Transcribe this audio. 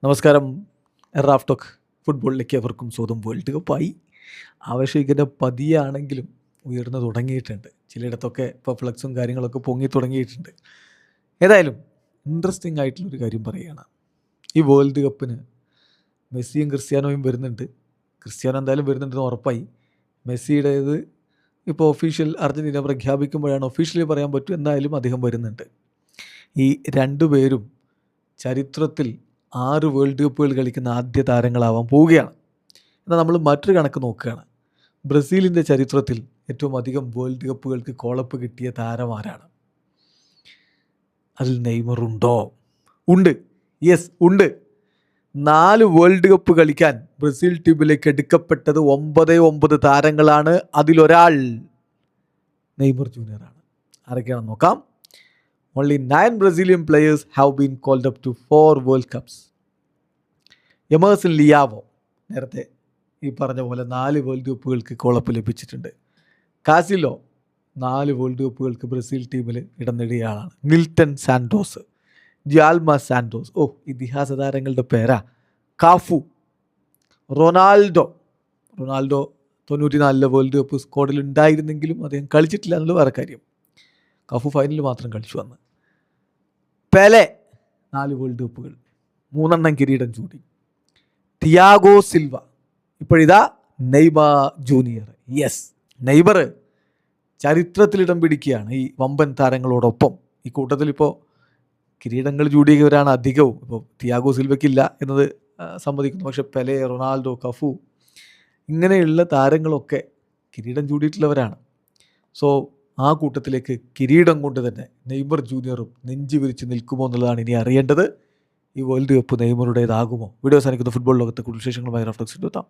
നമസ്കാരം. Raf talk ഫുട്ബോളിലേക്ക് അവർക്കും സ്വന്തം. വേൾഡ് കപ്പായി ആവേശിക്കുന്ന പതിയാണെങ്കിലും ഉയർന്നു തുടങ്ങിയിട്ടുണ്ട്. ചിലയിടത്തൊക്കെ ഇപ്പോൾ ഫ്ലക്സും കാര്യങ്ങളൊക്കെ പൊങ്ങി തുടങ്ങിയിട്ടുണ്ട്. ഏതായാലും ഇൻട്രസ്റ്റിംഗ് ആയിട്ടുള്ളൊരു കാര്യം പറയുകയാണ്. ഈ വേൾഡ് കപ്പിന് മെസ്സിയും ക്രിസ്ത്യാനോയും വരുന്നുണ്ട്. ക്രിസ്ത്യാനോ എന്തായാലും വരുന്നുണ്ടെന്ന് ഉറപ്പായി. മെസ്സിയുടേത് ഇപ്പോൾ ഒഫീഷ്യൽ അർജൻറ്റീന പ്രഖ്യാപിക്കുമ്പോഴാണ് ഒഫീഷ്യലി പറയാൻ പറ്റും. എന്തായാലും അദ്ദേഹം വരുന്നുണ്ട്. ഈ രണ്ടുപേരും ചരിത്രത്തിൽ 6 വേൾഡ് കപ്പുകൾ കളിക്കുന്ന ആദ്യ താരങ്ങളാവാൻ പോവുകയാണ്. എന്നാൽ നമ്മൾ മറ്റൊരു കണക്ക് നോക്കുകയാണ്. ബ്രസീലിൻ്റെ ചരിത്രത്തിൽ ഏറ്റവും അധികം വേൾഡ് കപ്പുകൾക്ക് കോളപ്പ് കിട്ടിയ താരം ആരാണ്? അതിൽ നെയ്മർ ഉണ്ടോ? ഉണ്ട്. യെസ്, ഉണ്ട്. 4 വേൾഡ് കപ്പ് കളിക്കാൻ ബ്രസീൽ ടീമിലേക്ക് എടുക്കപ്പെട്ടത് 9 താരങ്ങളാണ്. അതിലൊരാൾ നെയ്മർ ജൂനിയറാണ്. ആരൊക്കെയാണെന്ന് നോക്കാം. Only 9 Brazilian players have been called up to 4 World Cups. Emerson Leao നേരത്തെ ഈ പറഞ്ഞ പോലെ 4 വേൾഡ് കപ്പുകൾക്ക് കോളപ്പ് ലഭിച്ചിട്ടുണ്ട്. കാസിലോ 4 വേൾഡ് കപ്പുകൾക്ക് ബ്രസീൽ ടീമിൽ ഇടം നേടിയ ആളാണ്. മിൽട്ടൺ സാൻഡോസ്, ജിയാൽമ സാൻഡോസ്, ഇതിഹാസ താരങ്ങളുടെ പേരാ. കാഫു, റൊണാൾഡോ 94 വേൾഡ് കപ്പ് സ്ക്വാഡിൽ ഉണ്ടായിരുന്നെങ്കിലും അദ്ദേഹം കളിച്ചിട്ടില്ല എന്നുള്ള വേറെ കാര്യം. കാഫു ഫൈനലിൽ മാത്രം കളിച്ചു വന്ന്. പെലെ 4 വേൾഡ് കപ്പുകൾ, 3 കിരീടം ചൂടി. തിയാഗോ സിൽവ, ഇപ്പോഴിതാ നെയ്മർ ജൂനിയർ. യെസ്, നെയ്മർ ചരിത്രത്തിലിടം പിടിക്കുകയാണ് ഈ വമ്പൻ താരങ്ങളോടൊപ്പം. ഈ കൂട്ടത്തിൽ ഇപ്പോൾ കിരീടങ്ങൾ ചൂടിയവരാണ് അധികവും. ഇപ്പോൾ തിയാഗോ സിൽവയ്ക്കില്ല എന്നത് സമ്മതിക്കുന്നു. പക്ഷേ പെലെ, റൊണാൾഡോ, കഫു ഇങ്ങനെയുള്ള താരങ്ങളൊക്കെ കിരീടം ചൂടിയിട്ടുള്ളവരാണ്. സോ ആ കൂട്ടത്തിലേക്ക് കിരീടം കൊണ്ട് തന്നെ നെയ്മർ ജൂനിയറും നെഞ്ചു വിരിച്ച് നിൽക്കുമോ എന്നുള്ളതാണ് ഇനി അറിയേണ്ടത്. ഈ വേൾഡ് കപ്പ് നെയ്മറുടേതാകുമോ? വീഡിയോ അവസാനിക്കുന്ന ഫുട്ബോൾ ലോകത്തെ കൂടുതൽ വിശേഷങ്ങളുമായി റാഫ് ടോക്സിൽ എത്താം.